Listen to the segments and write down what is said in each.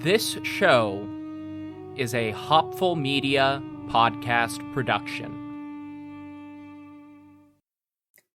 This show is a Hopful Media podcast production.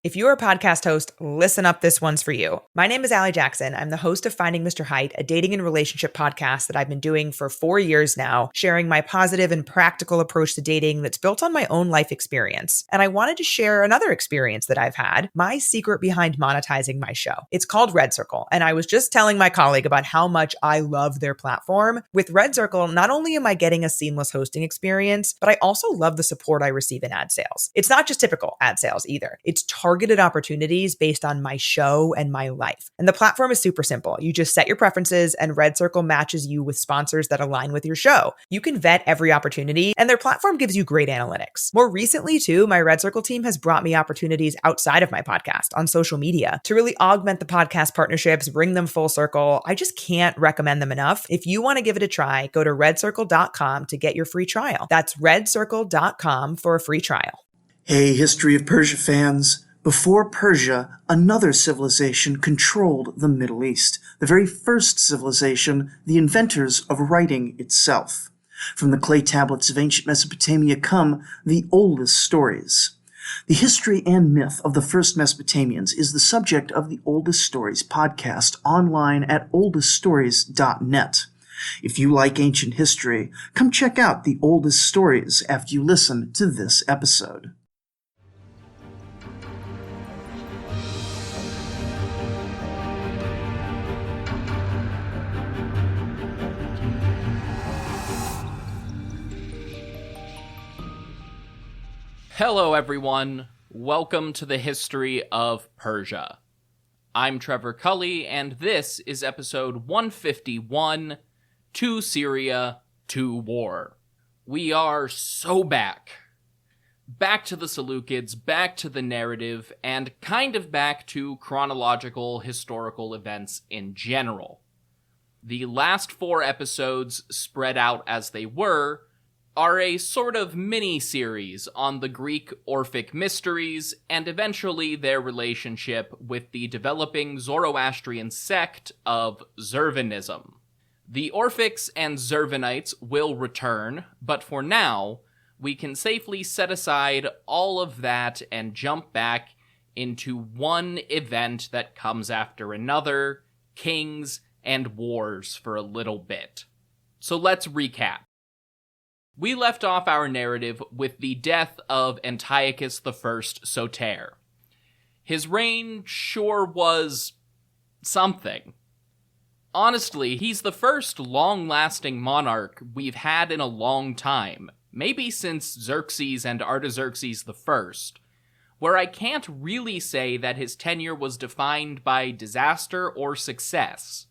If you're a podcast host, listen up, this one's for you. My name is Allie Jackson. I'm the host of Finding Mr. Height, a dating and relationship podcast that I've been doing for 4 years now, sharing my positive and practical approach to dating that's built on my own life experience. And I wanted to share another experience that I've had, my secret behind monetizing my show. It's called Red Circle, and I was just telling my colleague about how much I love their platform. With Red Circle, not only am I getting a seamless hosting experience, but I also love the support I receive in ad sales. It's not just typical ad sales either. It's targeted opportunities based on my show and my life. And the platform is super simple. You just set your preferences and Red Circle matches you with sponsors that align with your show. You can vet every opportunity and their platform gives you great analytics. More recently too, my Red Circle team has brought me opportunities outside of my podcast on social media to really augment the podcast partnerships, bring them full circle. I just can't recommend them enough. If you want to give it a try, go to redcircle.com to get your free trial. That's redcircle.com for a free trial. Hey, History of Persia fans. Before Persia, another civilization controlled the Middle East, the very first civilization, the inventors of writing itself. From the clay tablets of ancient Mesopotamia come the oldest stories. The history and myth of the first Mesopotamians is the subject of the Oldest Stories podcast online at oldeststories.net. If you like ancient history, come check out the Oldest Stories after you listen to this episode. Hello everyone, welcome to the History of Persia. I'm Trevor Cully, and this is episode 151, To Syria, to War. We are so back. Back to the Seleucids, back to the narrative, and kind of back to chronological historical events in general. The last 4 episodes, spread out as they were, are a sort of mini-series on the Greek Orphic mysteries and eventually their relationship with the developing Zoroastrian sect of Zurvanism. The Orphics and Zurvanites will return, but for now, we can safely set aside all of that and jump back into one event that comes after another, kings and wars for a little bit. So let's recap. We left off our narrative with the death of Antiochus I Soter. His reign sure was something. Honestly, he's the first long-lasting monarch we've had in a long time, maybe since Xerxes and Artaxerxes I, where I can't really say that his tenure was defined by disaster or success.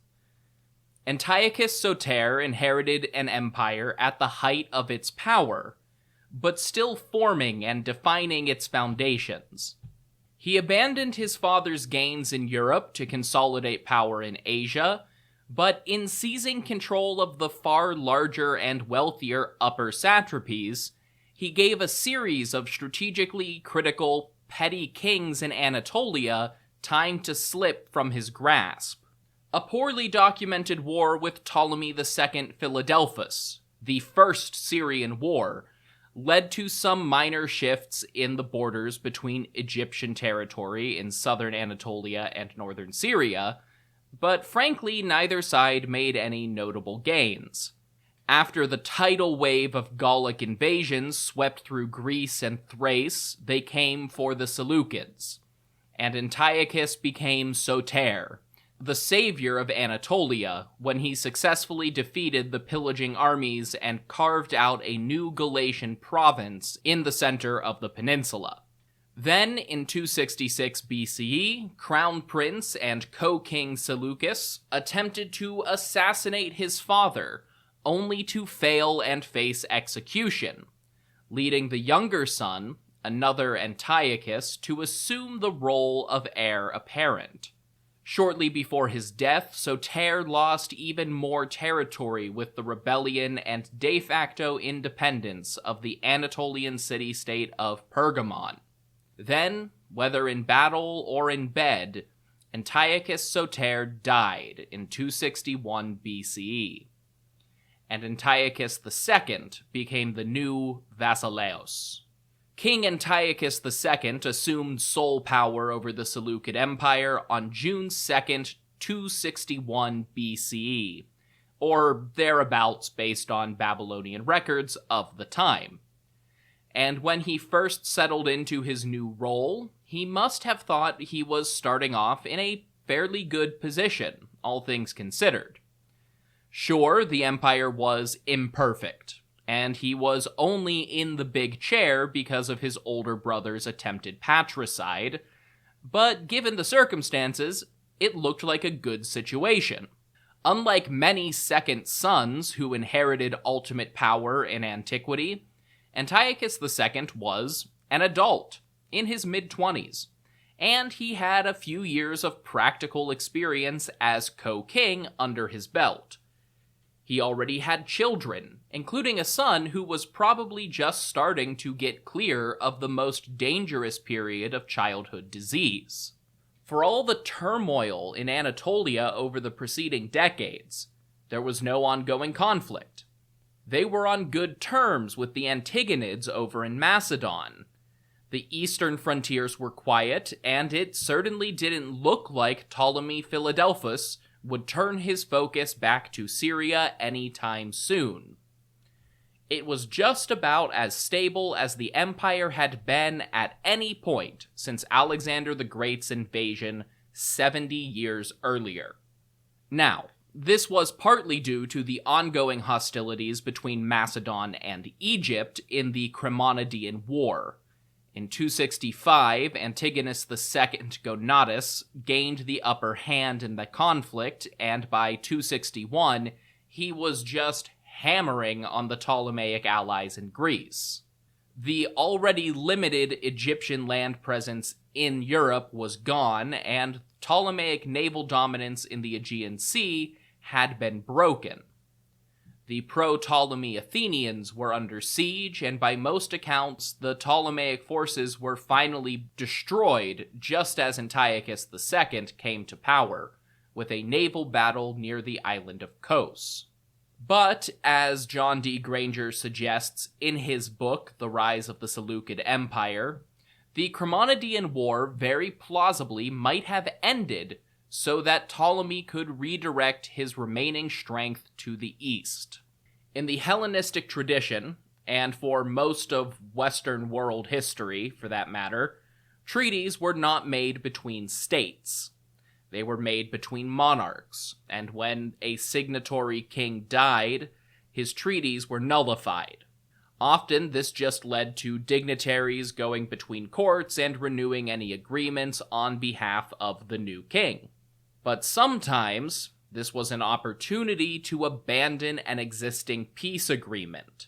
Antiochus Soter inherited an empire at the height of its power, but still forming and defining its foundations. He abandoned his father's gains in Europe to consolidate power in Asia, but in seizing control of the far larger and wealthier upper satrapies, he gave a series of strategically critical, petty kings in Anatolia time to slip from his grasp. A poorly documented war with Ptolemy II Philadelphus, the First Syrian War, led to some minor shifts in the borders between Egyptian territory in southern Anatolia and northern Syria, but frankly neither side made any notable gains. After the tidal wave of Gallic invasions swept through Greece and Thrace, they came for the Seleucids, and Antiochus became Soter, the savior of Anatolia, when he successfully defeated the pillaging armies and carved out a new Galatian province in the center of the peninsula. Then, in 266 BCE, Crown Prince and co-king Seleucus attempted to assassinate his father, only to fail and face execution, leading the younger son, another Antiochus, to assume the role of heir apparent. Shortly before his death, Soter lost even more territory with the rebellion and de facto independence of the Anatolian city-state of Pergamon. Then, whether in battle or in bed, Antiochus Soter died in 261 BCE. and Antiochus II became the new Basileus. King Antiochus II assumed sole power over the Seleucid Empire on June 2nd, 261 BCE, or thereabouts based on Babylonian records of the time. And when he first settled into his new role, he must have thought he was starting off in a fairly good position, all things considered. Sure, the empire was imperfect, and he was only in the big chair because of his older brother's attempted patricide, but given the circumstances, it looked like a good situation. Unlike many second sons who inherited ultimate power in antiquity, Antiochus II was an adult, in his mid-20s, and he had a few years of practical experience as co-king under his belt. He already had children, including a son who was probably just starting to get clear of the most dangerous period of childhood disease. For all the turmoil in Anatolia over the preceding decades, there was no ongoing conflict. They were on good terms with the Antigonids over in Macedon. The eastern frontiers were quiet, and it certainly didn't look like Ptolemy Philadelphus would turn his focus back to Syria anytime soon. It was just about as stable as the empire had been at any point since Alexander the Great's invasion 70 years earlier. Now, this was partly due to the ongoing hostilities between Macedon and Egypt in the Chremonidean War. In 265, Antiochus II Gonatas gained the upper hand in the conflict, and by 261, he was just hammering on the Ptolemaic allies in Greece. The already limited Egyptian land presence in Europe was gone, and Ptolemaic naval dominance in the Aegean Sea had been broken. The pro-Ptolemy Athenians were under siege, and by most accounts, the Ptolemaic forces were finally destroyed just as Antiochus II came to power, with a naval battle near the island of Kos. But, as John D. Granger suggests in his book, The Rise of the Seleucid Empire, the Chremonidean War very plausibly might have ended so that Ptolemy could redirect his remaining strength to the east. In the Hellenistic tradition, and for most of Western world history, for that matter, treaties were not made between states. They were made between monarchs, and when a signatory king died, his treaties were nullified. Often this just led to dignitaries going between courts and renewing any agreements on behalf of the new king. But sometimes, this was an opportunity to abandon an existing peace agreement,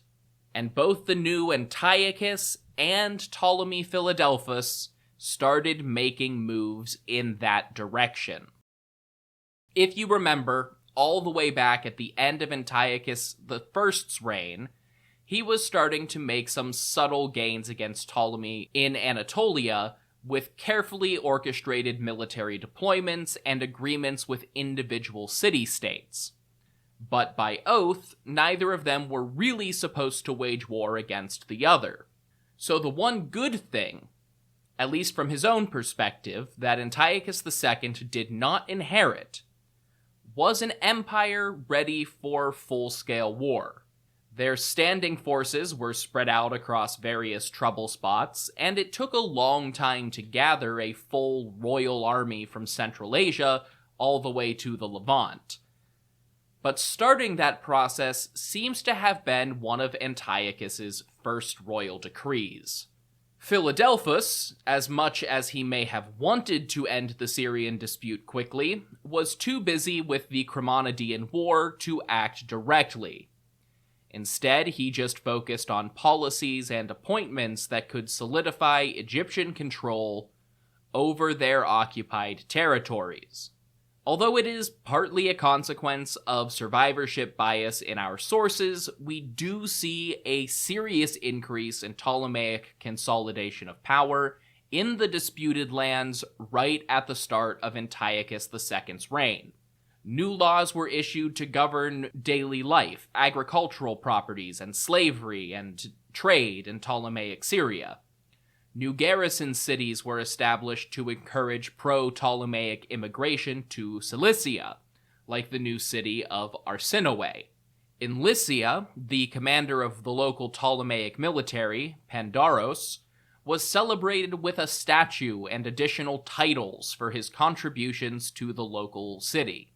and both the new Antiochus and Ptolemy Philadelphus started making moves in that direction. If you remember, all the way back at the end of Antiochus I's reign, he was starting to make some subtle gains against Ptolemy in Anatolia, with carefully orchestrated military deployments and agreements with individual city-states. But by oath, neither of them were really supposed to wage war against the other. So the one good thing, at least from his own perspective, that Antiochus II did not inherit, was an empire ready for full-scale war. Their standing forces were spread out across various trouble spots, and it took a long time to gather a full royal army from Central Asia all the way to the Levant. But starting that process seems to have been one of Antiochus's first royal decrees. Philadelphus, as much as he may have wanted to end the Syrian dispute quickly, was too busy with the Chremonidean War to act directly. Instead, he just focused on policies and appointments that could solidify Egyptian control over their occupied territories. Although it is partly a consequence of survivorship bias in our sources, we do see a serious increase in Ptolemaic consolidation of power in the disputed lands right at the start of Antiochus II's reign. New laws were issued to govern daily life, agricultural properties, and slavery and trade in Ptolemaic Syria. New garrison cities were established to encourage pro-Ptolemaic immigration to Cilicia, like the new city of Arsinoe. In Lycia, the commander of the local Ptolemaic military, Pandaros, was celebrated with a statue and additional titles for his contributions to the local city.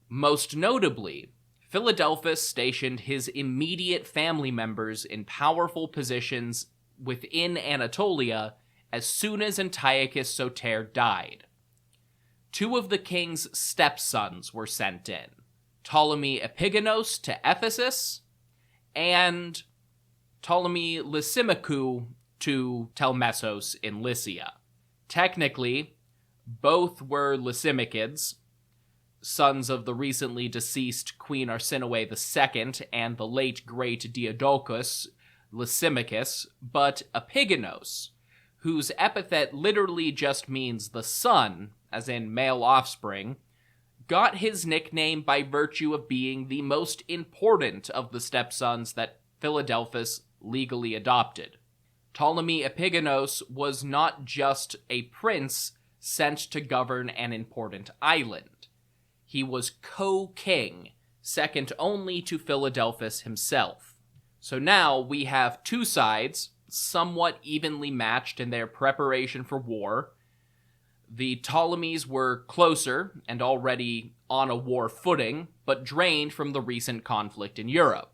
Most notably, Philadelphus stationed his immediate family members in powerful positions within Anatolia as soon as Antiochus Soter died. 2 of the king's stepsons were sent in, Ptolemy Epigenos to Ephesus, and Ptolemy Lysimachus to Telmessos in Lycia. Technically, both were Lysimachids, sons of the recently deceased Queen Arsinoe II and the late great Diadochus Lysimachus, but Epigenos, whose epithet literally just means the son, as in male offspring, got his nickname by virtue of being the most important of the stepsons that Philadelphus legally adopted. Ptolemy Epigenos was not just a prince sent to govern an important island. He was co-king, second only to Philadelphus himself. So now we have 2 sides, somewhat evenly matched in their preparation for war. The Ptolemies were closer and already on a war footing, but drained from the recent conflict in Europe.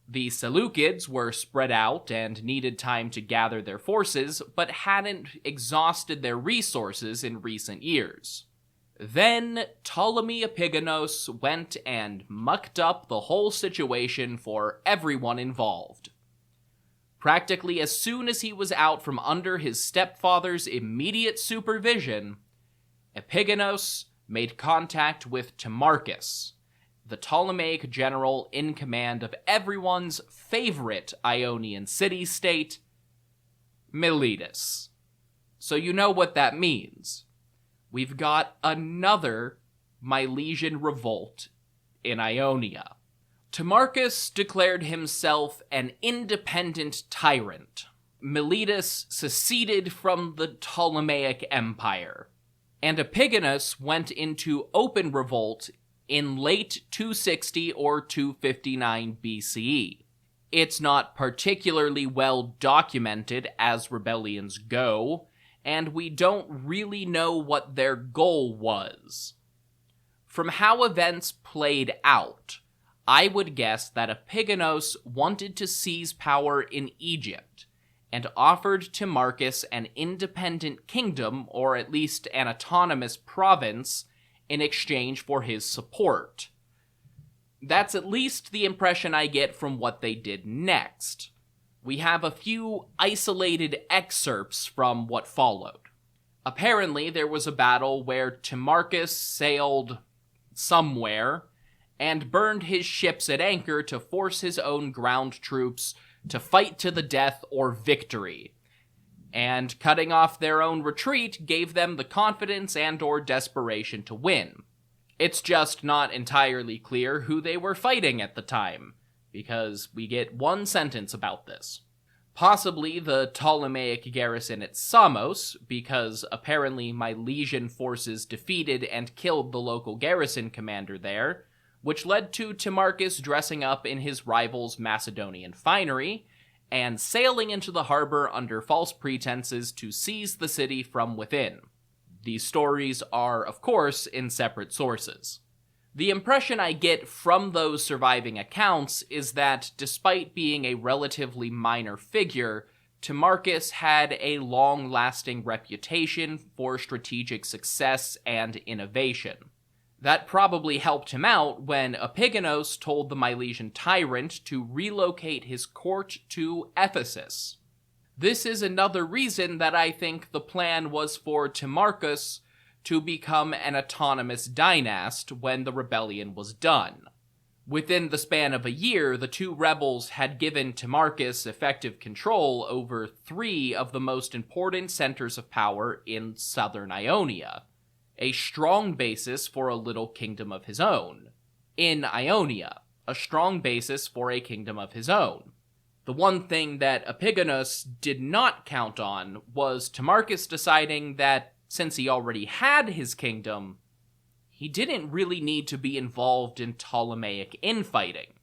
The Seleucids were spread out and needed time to gather their forces, but hadn't exhausted their resources in recent years. Then Ptolemy Epigenos went and mucked up the whole situation for everyone involved. Practically as soon as he was out from under his stepfather's immediate supervision, Epigenos made contact with Timarchus, the Ptolemaic general in command of everyone's favorite Ionian city-state, Miletus. So you know what that means. We've got another Milesian revolt in Ionia. Timarchus declared himself an independent tyrant. Miletus seceded from the Ptolemaic Empire, and Epigenos went into open revolt in late 260 or 259 BCE. It's not particularly well documented as rebellions go, and we don't really know what their goal was. From how events played out, I would guess that Epigenos wanted to seize power in Egypt, and offered Timarchus an independent kingdom, or at least an autonomous province, in exchange for his support. That's at least the impression I get from what they did next. We have a few isolated excerpts from what followed. Apparently, there was a battle where Timarchus sailed somewhere and burned his ships at anchor to force his own ground troops to fight to the death or victory, and cutting off their own retreat gave them the confidence and/or desperation to win. It's just not entirely clear who they were fighting at the time, because we get one sentence about this. Possibly the Ptolemaic garrison at Samos, because apparently Milesian forces defeated and killed the local garrison commander there, which led to Timarchus dressing up in his rival's Macedonian finery, and sailing into the harbor under false pretenses to seize the city from within. These stories are, of course, in separate sources. The impression I get from those surviving accounts is that, despite being a relatively minor figure, Timarchus had a long-lasting reputation for strategic success and innovation. That probably helped him out when Epigenos told the Milesian tyrant to relocate his court to Ephesus. This is another reason that I think the plan was for Timarchus to become an autonomous dynast when the rebellion was done. Within the span of a year, the 2 rebels had given Timarchus effective control over 3 of the most important centers of power in southern Ionia, a strong basis for a little kingdom of his own. In Ionia, a strong basis for a kingdom of his own. The one thing that Epigonus did not count on was Timarchus deciding that since he already had his kingdom, he didn't really need to be involved in Ptolemaic infighting.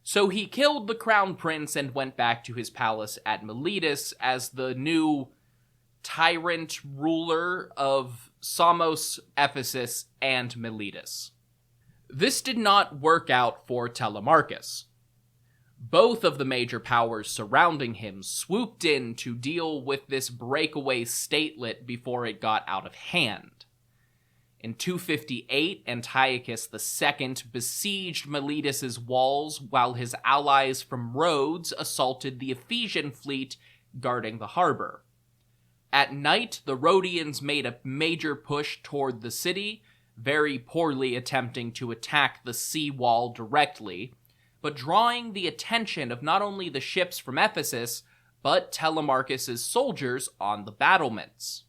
So he killed the crown prince and went back to his palace at Miletus as the new tyrant ruler of Samos, Ephesus, and Miletus. This did not work out for Telemarchus. Both of the major powers surrounding him swooped in to deal with this breakaway statelet before it got out of hand. In 258, Antiochus II besieged Miletus' walls while his allies from Rhodes assaulted the Ephesian fleet guarding the harbor. At night, the Rhodians made a major push toward the city, very poorly attempting to attack the sea wall directly, but drawing the attention of not only the ships from Ephesus, but Telemarchus' soldiers on the battlements.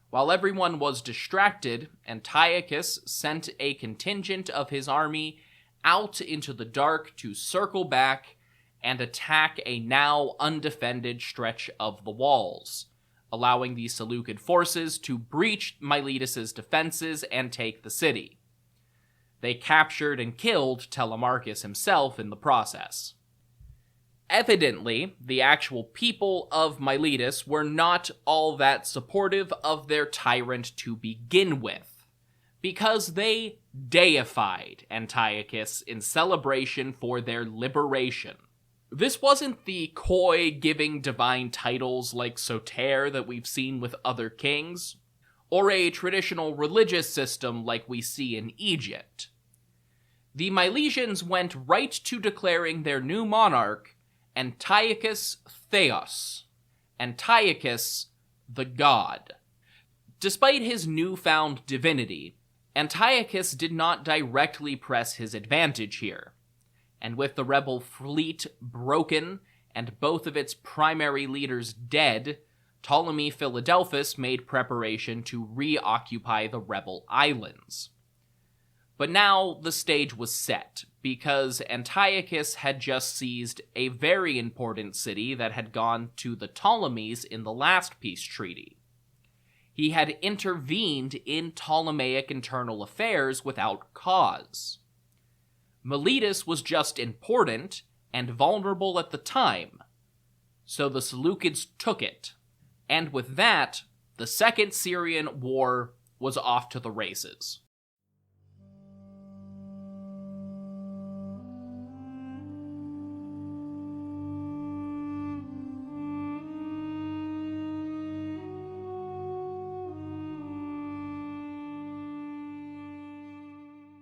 While everyone was distracted, Antiochus sent a contingent of his army out into the dark to circle back and attack a now undefended stretch of the walls, allowing the Seleucid forces to breach Miletus' defenses and take the city. They captured and killed Telemarchus himself in the process. Evidently, the actual people of Miletus were not all that supportive of their tyrant to begin with, because they deified Antiochus in celebration for their liberation. This wasn't the coy giving divine titles like Soter that we've seen with other kings, or a traditional religious system like we see in Egypt. The Milesians went right to declaring their new monarch Antiochus Theos, Antiochus the god. Despite his newfound divinity, Antiochus did not directly press his advantage here, and with the rebel fleet broken and both of its primary leaders dead, Ptolemy Philadelphus made preparation to reoccupy the rebel islands. But now the stage was set, because Antiochus had just seized a very important city that had gone to the Ptolemies in the last peace treaty. He had intervened in Ptolemaic internal affairs without cause. Miletus was just important and vulnerable at the time, so the Seleucids took it, and with that, the Second Syrian War was off to the races.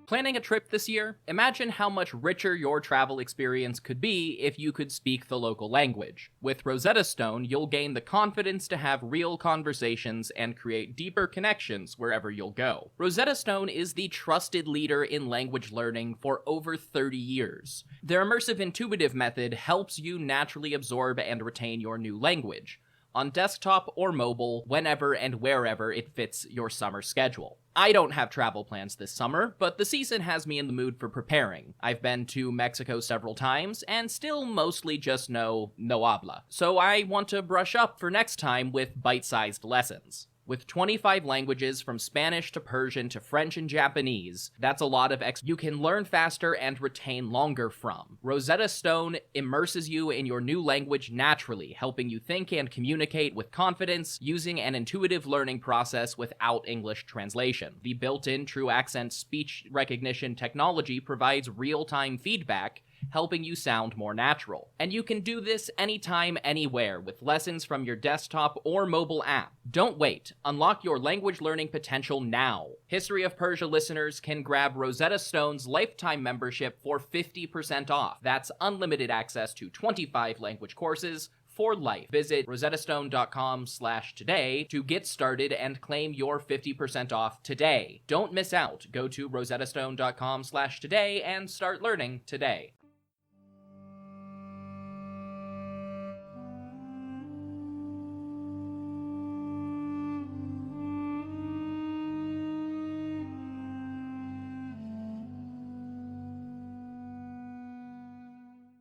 Planning a trip this year? Imagine how much richer your travel experience could be if you could speak the local language. With Rosetta Stone, you'll gain the confidence to have real conversations and create deeper connections wherever you'll go. Rosetta Stone is the trusted leader in language learning for over 30 years. Their immersive intuitive method helps you naturally absorb and retain your new language, on desktop or mobile, whenever and wherever it fits your summer schedule. I don't have travel plans this summer, but the season has me in the mood for preparing. I've been to Mexico several times, and still mostly just know no habla. So I want to brush up for next time with bite-sized lessons. With 25 languages from Spanish to Persian to French and Japanese, that's a lot of you can learn faster and retain longer from. Rosetta Stone immerses you in your new language naturally, helping you think and communicate with confidence using an intuitive learning process without English translation. The built-in True Accent speech recognition technology provides real-time feedback, helping you sound more natural. And you can do this anytime, anywhere, with lessons from your desktop or mobile app. Don't wait. Unlock your language learning potential now. History of Persia listeners can grab Rosetta Stone's lifetime membership for 50% off. That's unlimited access to 25 language courses for life. Visit rosettastone.com/today to get started and claim your 50% off today. Don't miss out. Go to rosettastone.com/today and start learning today.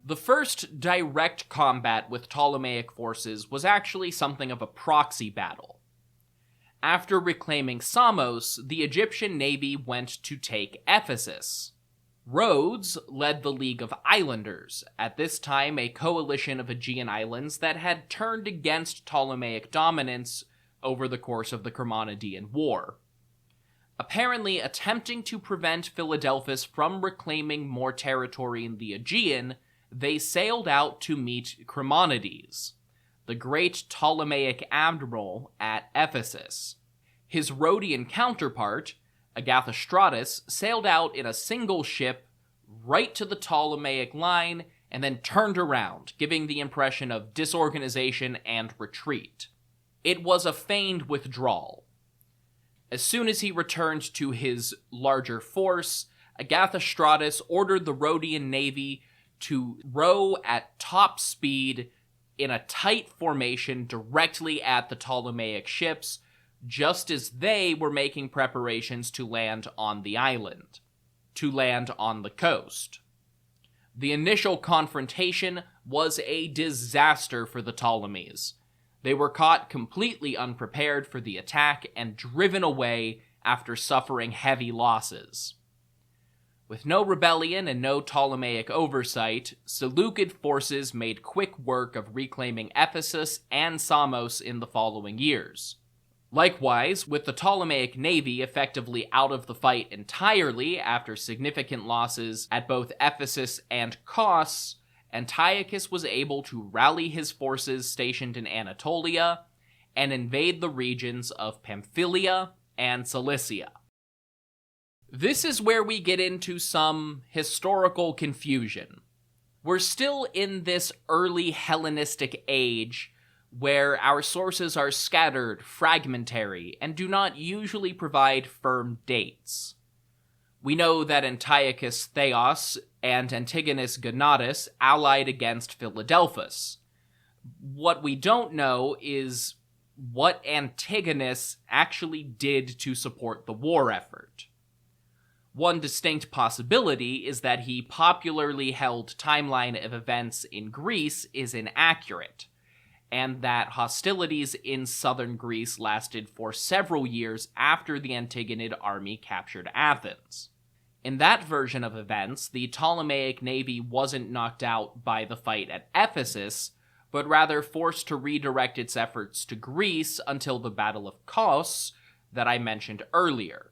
The first direct combat with Ptolemaic forces was actually something of a proxy battle. After reclaiming Samos, the Egyptian navy went to take Ephesus. Rhodes led the League of Islanders, at this time a coalition of Aegean islands that had turned against Ptolemaic dominance over the course of the Chremonidean War. Apparently attempting to prevent Philadelphus from reclaiming more territory in the Aegean, they sailed out to meet Chremonides, the great Ptolemaic admiral at Ephesus. His Rhodian counterpart, Agathostratus, sailed out in a single ship right to the Ptolemaic line and then turned around, giving the impression of disorganization and retreat. It was a feigned withdrawal. As soon as he returned to his larger force, Agathostratus ordered the Rhodian navy to row at top speed in a tight formation directly at the Ptolemaic ships, just as they were making preparations to land on the island, to land on the coast. The initial confrontation was a disaster for the Ptolemies. They were caught completely unprepared for the attack and driven away after suffering heavy losses. With no rebellion and no Ptolemaic oversight, Seleucid forces made quick work of reclaiming Ephesus and Samos in the following years. Likewise, with the Ptolemaic navy effectively out of the fight entirely after significant losses at both Ephesus and Kos, Antiochus was able to rally his forces stationed in Anatolia and invade the regions of Pamphylia and Cilicia. This is where we get into some historical confusion. We're still in this early Hellenistic age where our sources are scattered, fragmentary, and do not usually provide firm dates. We know that Antiochus Theos and Antigonus Gonatas allied against Philadelphus. What we don't know is what Antigonus actually did to support the war effort. One distinct possibility is that he popularly held timeline of events in Greece is inaccurate, and that hostilities in southern Greece lasted for several years after the Antigonid army captured Athens. In that version of events, the Ptolemaic navy wasn't knocked out by the fight at Ephesus, but rather forced to redirect its efforts to Greece until the Battle of Kos that I mentioned earlier.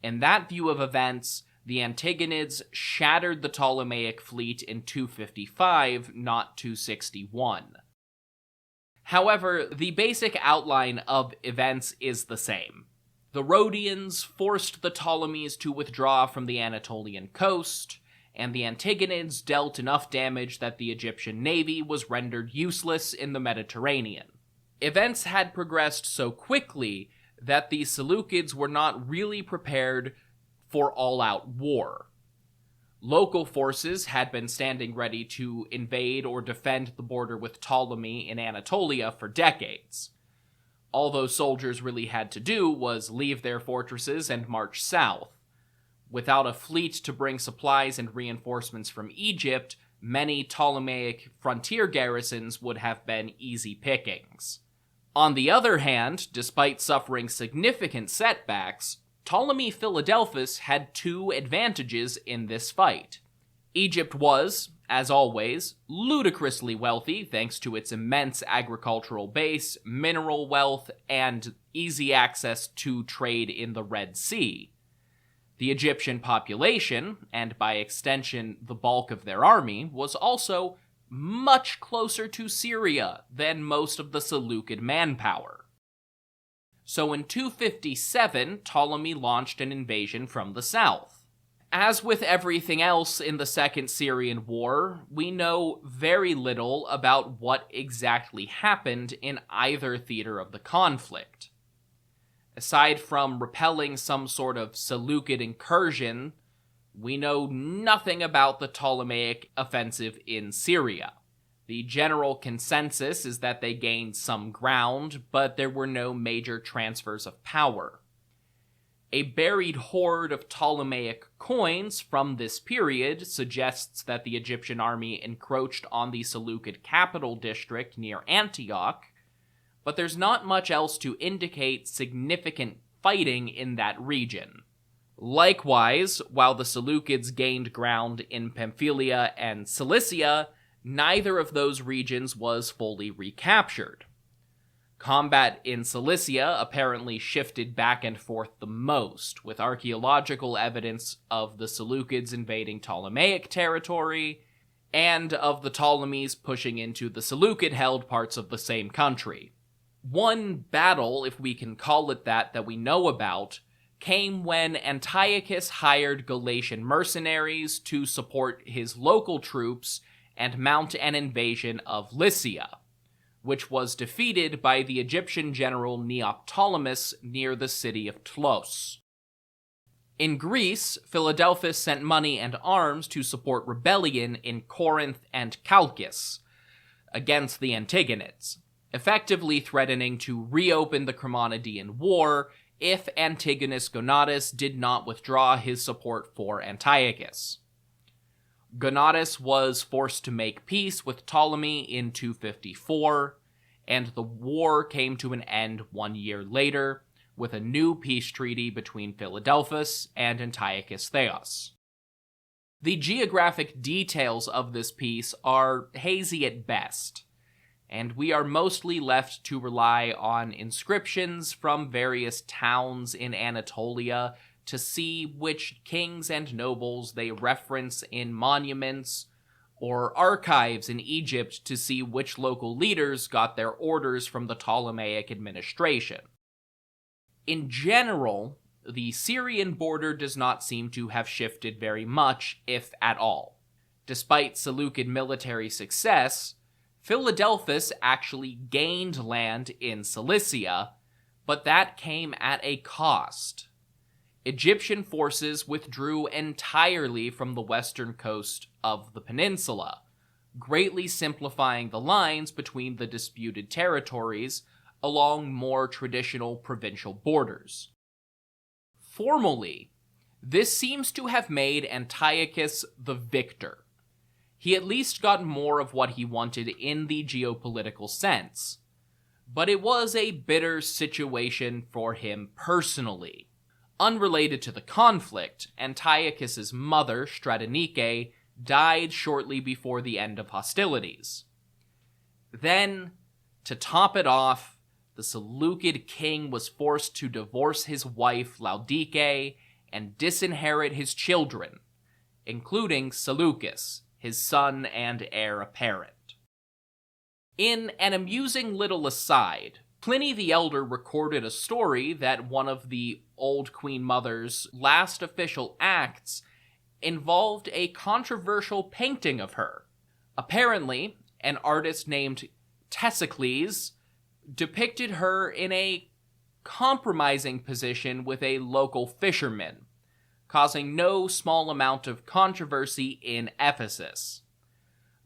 In that view of events, the Antigonids shattered the Ptolemaic fleet in 255, not 261. However, the basic outline of events is the same. The Rhodians forced the Ptolemies to withdraw from the Anatolian coast, and the Antigonids dealt enough damage that the Egyptian navy was rendered useless in the Mediterranean. Events had progressed so quickly that the Seleucids were not really prepared for all-out war. Local forces had been standing ready to invade or defend the border with Ptolemy in Anatolia for decades. All those soldiers really had to do was leave their fortresses and march south. Without a fleet to bring supplies and reinforcements from Egypt, many Ptolemaic frontier garrisons would have been easy pickings. On the other hand, despite suffering significant setbacks, Ptolemy Philadelphus had two advantages in this fight. Egypt was, as always, ludicrously wealthy thanks to its immense agricultural base, mineral wealth, and easy access to trade in the Red Sea. The Egyptian population, and by extension the bulk of their army, was also much closer to Syria than most of the Seleucid manpower. So in 257, Ptolemy launched an invasion from the south. As with everything else in the Second Syrian War, we know very little about what exactly happened in either theater of the conflict. Aside from repelling some sort of Seleucid incursion, we know nothing about the Ptolemaic offensive in Syria. The general consensus is that they gained some ground, but there were no major transfers of power. A buried hoard of Ptolemaic coins from this period suggests that the Egyptian army encroached on the Seleucid capital district near Antioch, but there's not much else to indicate significant fighting in that region. Likewise, while the Seleucids gained ground in Pamphylia and Cilicia, neither of those regions was fully recaptured. Combat in Cilicia apparently shifted back and forth the most, with archaeological evidence of the Seleucids invading Ptolemaic territory, and of the Ptolemies pushing into the Seleucid-held parts of the same country. One battle, if we can call it that we know about, came when Antiochus hired Galatian mercenaries to support his local troops and mount an invasion of Lycia, which was defeated by the Egyptian general Neoptolemus near the city of Tlos. In Greece, Philadelphus sent money and arms to support rebellion in Corinth and Chalcis against the Antigonids, effectively threatening to reopen the Chremonidean War if Antigonus Gonatas did not withdraw his support for Antiochus. Gonatas was forced to make peace with Ptolemy in 254, and the war came to an end 1 year later with a new peace treaty between Philadelphus and Antiochus Theos. The geographic details of this peace are hazy at best, and we are mostly left to rely on inscriptions from various towns in Anatolia to see which kings and nobles they reference in monuments, or archives in Egypt to see which local leaders got their orders from the Ptolemaic administration. In general, the Syrian border does not seem to have shifted very much, if at all. Despite Seleucid military success, Philadelphus actually gained land in Cilicia, but that came at a cost. Egyptian forces withdrew entirely from the western coast of the peninsula, greatly simplifying the lines between the disputed territories along more traditional provincial borders. Formally, this seems to have made Antiochus the victor. He at least got more of what he wanted in the geopolitical sense, but it was a bitter situation for him personally. Unrelated to the conflict, Antiochus's mother, Stratonice, died shortly before the end of hostilities. Then, to top it off, the Seleucid king was forced to divorce his wife Laodice and disinherit his children, including Seleucus, his son and heir apparent. In an amusing little aside, Pliny the Elder recorded a story that one of the old Queen Mother's last official acts involved a controversial painting of her. Apparently, an artist named Tesicles depicted her in a compromising position with a local fisherman, causing no small amount of controversy in Ephesus.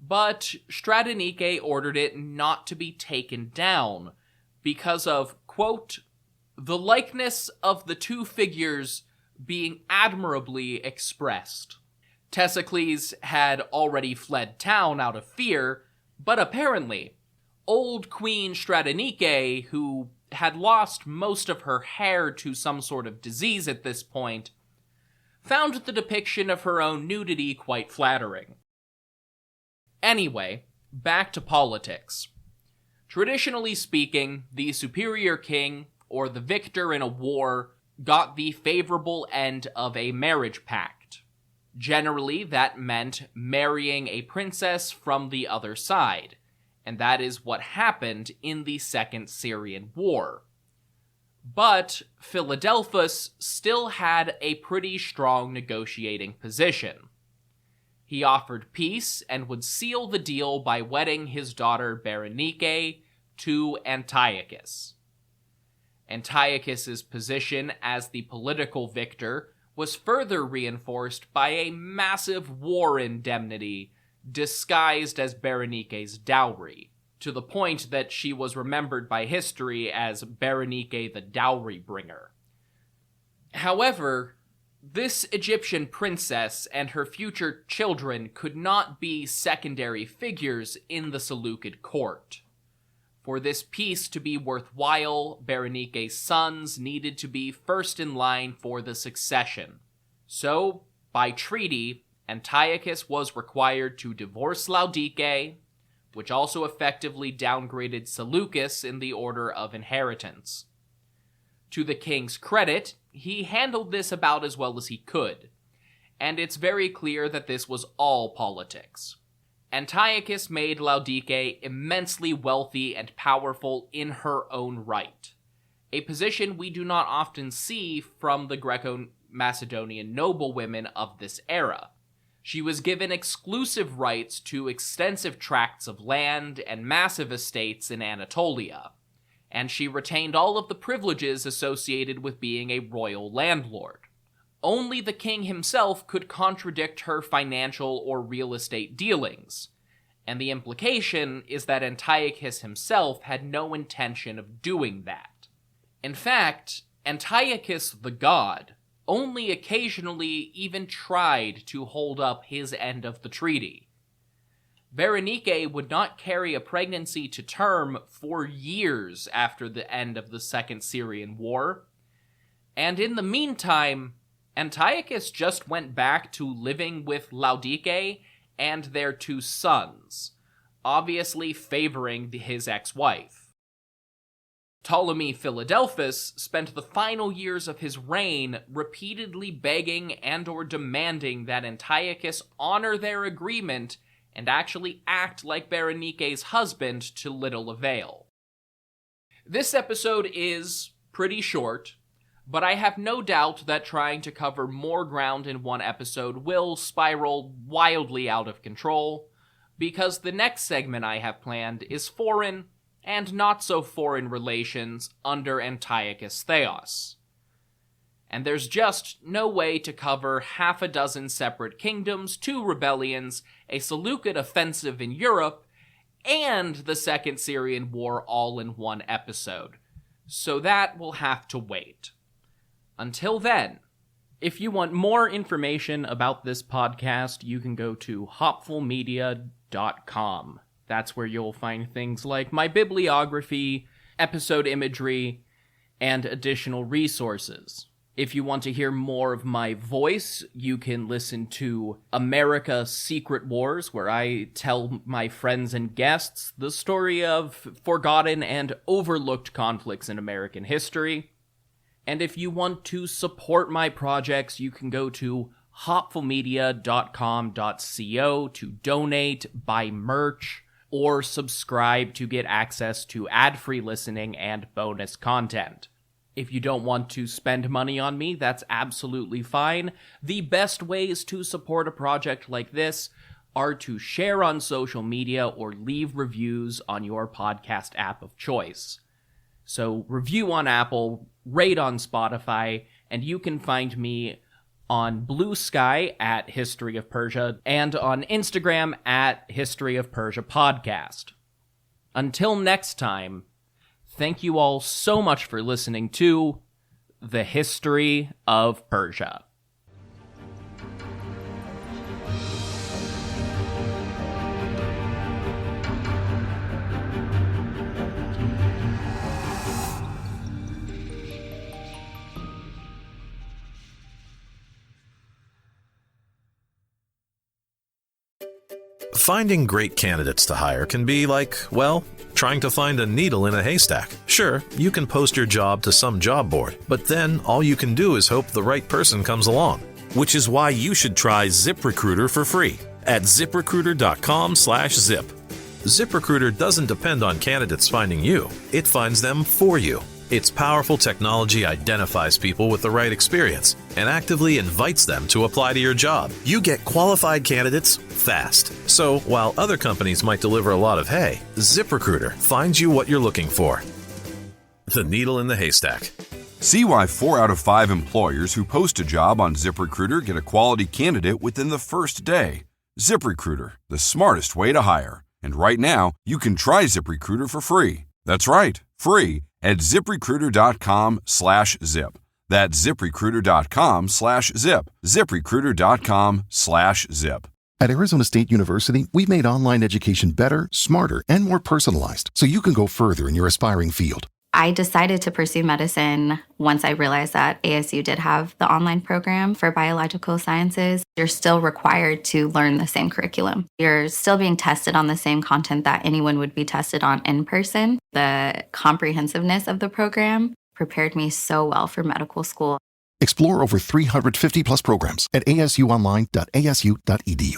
But Stratonice ordered it not to be taken down because of, quote, the likeness of the two figures being admirably expressed. Tesicles had already fled town out of fear, but apparently, old Queen Stratonice, who had lost most of her hair to some sort of disease at this point, found the depiction of her own nudity quite flattering. Anyway, back to politics. Traditionally speaking, the superior king, or the victor in a war, got the favorable end of a marriage pact. Generally, that meant marrying a princess from the other side, and that is what happened in the Second Syrian War. But Philadelphus still had a pretty strong negotiating position. He offered peace and would seal the deal by wedding his daughter Berenike to Antiochus. Antiochus's position as the political victor was further reinforced by a massive war indemnity disguised as Berenike's dowry, to the point that she was remembered by history as Berenike the Dowry Bringer. However, this Egyptian princess and her future children could not be secondary figures in the Seleucid court. For this peace to be worthwhile, Berenike's sons needed to be first in line for the succession. So, by treaty, Antiochus was required to divorce Laodike, which also effectively downgraded Seleucus in the order of inheritance. To the king's credit, he handled this about as well as he could, and it's very clear that this was all politics. Antiochus made Laodike immensely wealthy and powerful in her own right, a position we do not often see from the Greco-Macedonian noblewomen of this era. She was given exclusive rights to extensive tracts of land and massive estates in Anatolia, and she retained all of the privileges associated with being a royal landlord. Only the king himself could contradict her financial or real estate dealings, and the implication is that Antiochus himself had no intention of doing that. In fact, Antiochus the god only occasionally even tried to hold up his end of the treaty. Berenike would not carry a pregnancy to term for years after the end of the Second Syrian War, and in the meantime, Antiochus just went back to living with Laodike and their two sons, obviously favoring his ex-wife. Ptolemy Philadelphus spent the final years of his reign repeatedly begging and/or demanding that Antiochus honor their agreement and actually act like Berenike's husband, to little avail. This episode is pretty short, but I have no doubt that trying to cover more ground in one episode will spiral wildly out of control, because the next segment I have planned is foreign and not so foreign relations under Antiochus Theos. And there's just no way to cover half a dozen separate kingdoms, 2 rebellions, a Seleucid offensive in Europe, and the Second Syrian War all in one episode. So that will have to wait. Until then, if you want more information about this podcast, you can go to hopfulmedia.com. That's where you'll find things like my bibliography, episode imagery, and additional resources. If you want to hear more of my voice, you can listen to America Secret Wars, where I tell my friends and guests the story of forgotten and overlooked conflicts in American history. And if you want to support my projects, you can go to hopfulmedia.com.co to donate, buy merch, or subscribe to get access to ad-free listening and bonus content. If you don't want to spend money on me, that's absolutely fine. The best ways to support a project like this are to share on social media or leave reviews on your podcast app of choice. So review on Apple, rate on Spotify, and you can find me on Blue Sky at History of Persia and on Instagram at History of Persia Podcast. Until next time, thank you all so much for listening to The History of Persia. Finding great candidates to hire can be like, well, trying to find a needle in a haystack. Sure, you can post your job to some job board, but then all you can do is hope the right person comes along. Which is why you should try ZipRecruiter for free at ZipRecruiter.com/zip. ZipRecruiter doesn't depend on candidates finding you. It finds them for you. Its powerful technology identifies people with the right experience and actively invites them to apply to your job. You get qualified candidates fast. So while other companies might deliver a lot of hay, ZipRecruiter finds you what you're looking for. The needle in the haystack. See why 4 out of 5 employers who post a job on ZipRecruiter get a quality candidate within the first day. ZipRecruiter, the smartest way to hire. And right now, you can try ZipRecruiter for free. That's right, free at ZipRecruiter.com/zip. That's ziprecruiter.com/zip. ziprecruiter.com/zip. At Arizona State University, we've made online education better, smarter, and more personalized so you can go further in your aspiring field. I decided to pursue medicine once I realized that ASU did have the online program for biological sciences. You're still required to learn the same curriculum. You're still being tested on the same content that anyone would be tested on in person. The comprehensiveness of the program prepared me so well for medical school. Explore over 350 plus programs at asuonline.asu.edu.